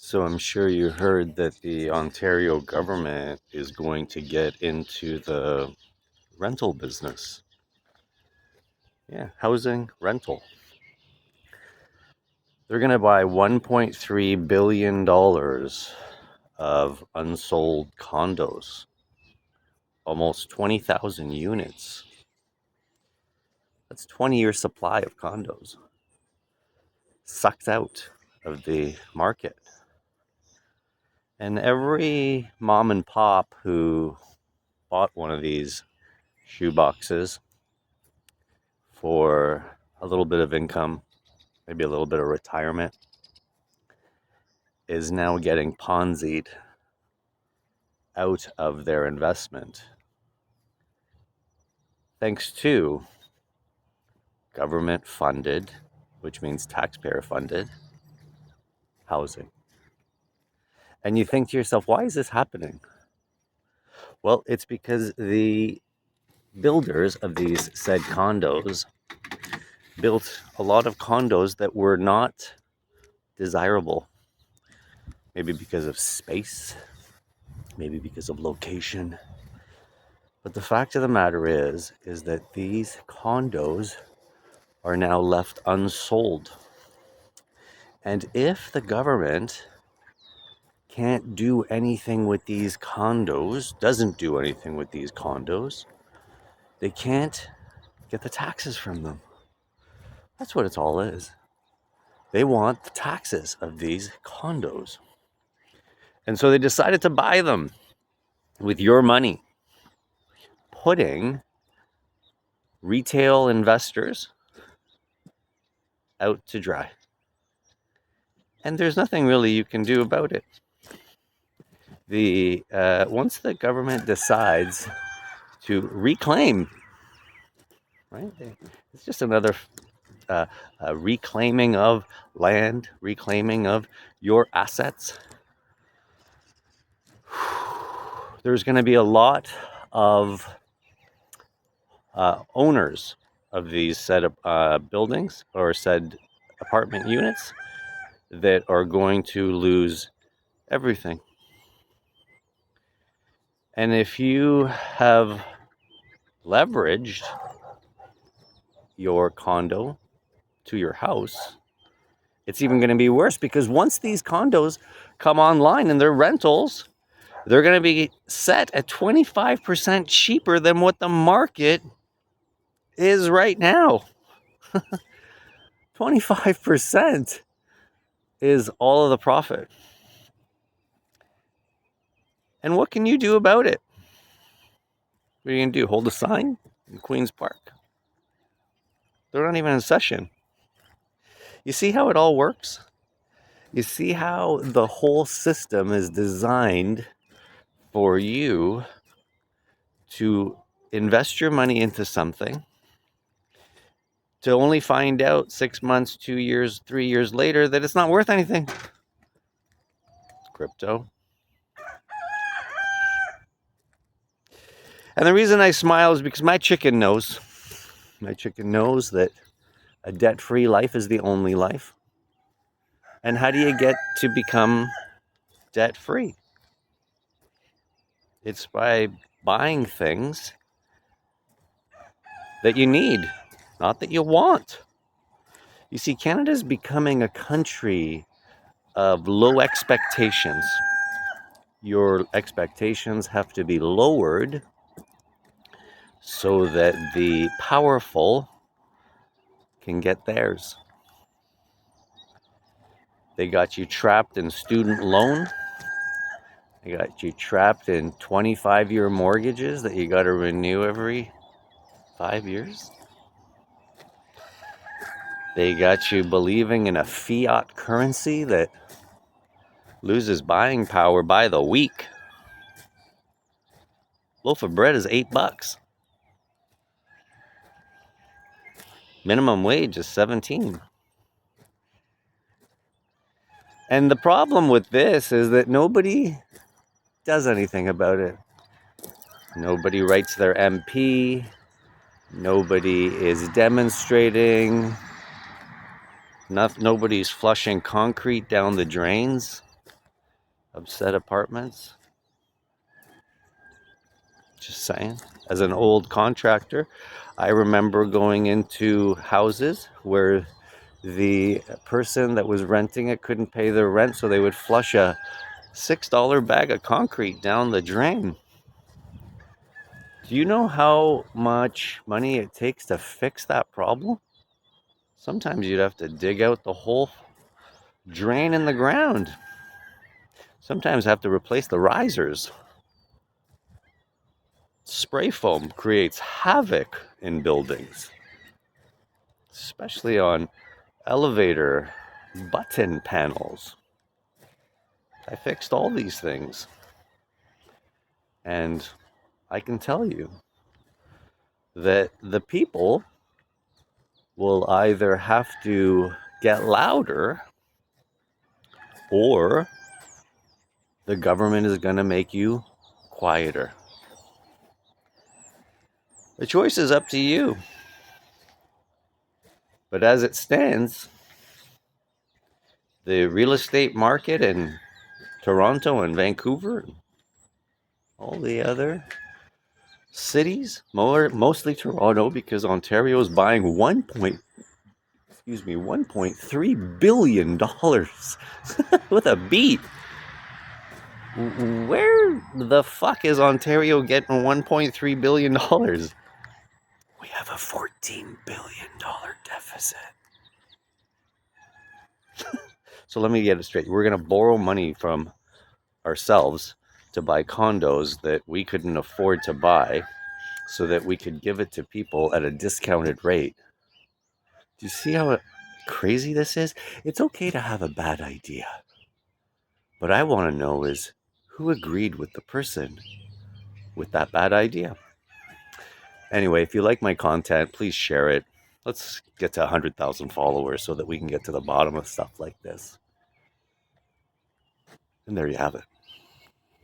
So I'm sure you heard that the Ontario government is going to get into the rental business. Yeah, housing rental. They're going to buy $1.3 billion of unsold condos, almost 20,000 units. That's 20-year supply of condos sucked out of the market. And every mom and pop who bought one of these shoe boxes for a little bit of income, maybe a little bit of retirement, is now getting Ponzi'd out of their investment thanks to government funded, which means taxpayer funded, housing. And you think to yourself, why is this happening? Well, it's because the builders of these said condos built a lot of condos that were not desirable. Maybe because of space, maybe because of location. But the fact of the matter is that these condos are now left unsold. And if the government can't do anything with these condos, doesn't do anything with these condos, they can't get the taxes from them. That's what it all is. They want the taxes of these condos. And so they decided to buy them with your money, putting retail investors out to dry. And there's nothing really you can do about it. Once the government decides to reclaim, right? It's just another reclaiming of land, reclaiming of your assets. There's going to be a lot of owners of these said buildings or said apartment units that are going to lose everything. And if you have leveraged your condo to your house, it's even going to be worse, because once these condos come online and they're rentals, they're going to be set at 25% cheaper than what the market is right now. 25% is all of the profit. And what can you do about it? What are you going to do? Hold a sign in Queen's Park? They're not even in session. You see how it all works? You see how the whole system is designed for you to invest your money into something, to only find out 6 months, 2 years, 3 years later that it's not worth anything. It's crypto. And the reason I smile is because my chicken knows. My chicken knows that a debt-free life is the only life. And how do you get to become debt-free? It's by buying things that you need, not that you want. You see, Canada is becoming a country of low expectations. Your expectations have to be lowered so that the powerful can get theirs. They got you trapped in student loan. They got you trapped in 25-year mortgages that you got to renew every 5 years. They got you believing in a fiat currency that loses buying power by the week. Loaf of bread is $8. Minimum wage is 17. And the problem with this is that nobody does anything about it. Nobody writes their MP. Nobody is demonstrating. Nobody's flushing concrete down the drains. Upset apartments. Just saying. As an old contractor, I remember going into houses where the person that was renting it couldn't pay their rent, so they would flush a $6 bag of concrete down the drain. Do you know how much money it takes to fix that problem? Sometimes you'd have to dig out the whole drain in the ground. Sometimes have to replace the risers. Spray foam creates havoc in buildings, especially on elevator button panels. I fixed all these things. And I can tell you that the people will either have to get louder or the government is going to make you quieter. The choice is up to you. But as it stands, the real estate market in Toronto and Vancouver, all the other cities, mostly Toronto, because Ontario is buying $1.3 billion with a beat. Where the fuck is Ontario getting $1.3 billion? We have a $14 billion deficit. So let me get it straight. We're going to borrow money from ourselves to buy condos that we couldn't afford to buy so that we could give it to people at a discounted rate. Do you see how crazy this is? It's okay to have a bad idea. What I want to know is who agreed with the person with that bad idea. Anyway, if you like my content, please share it. Let's get to 100,000 followers so that we can get to the bottom of stuff like this. And there you have it.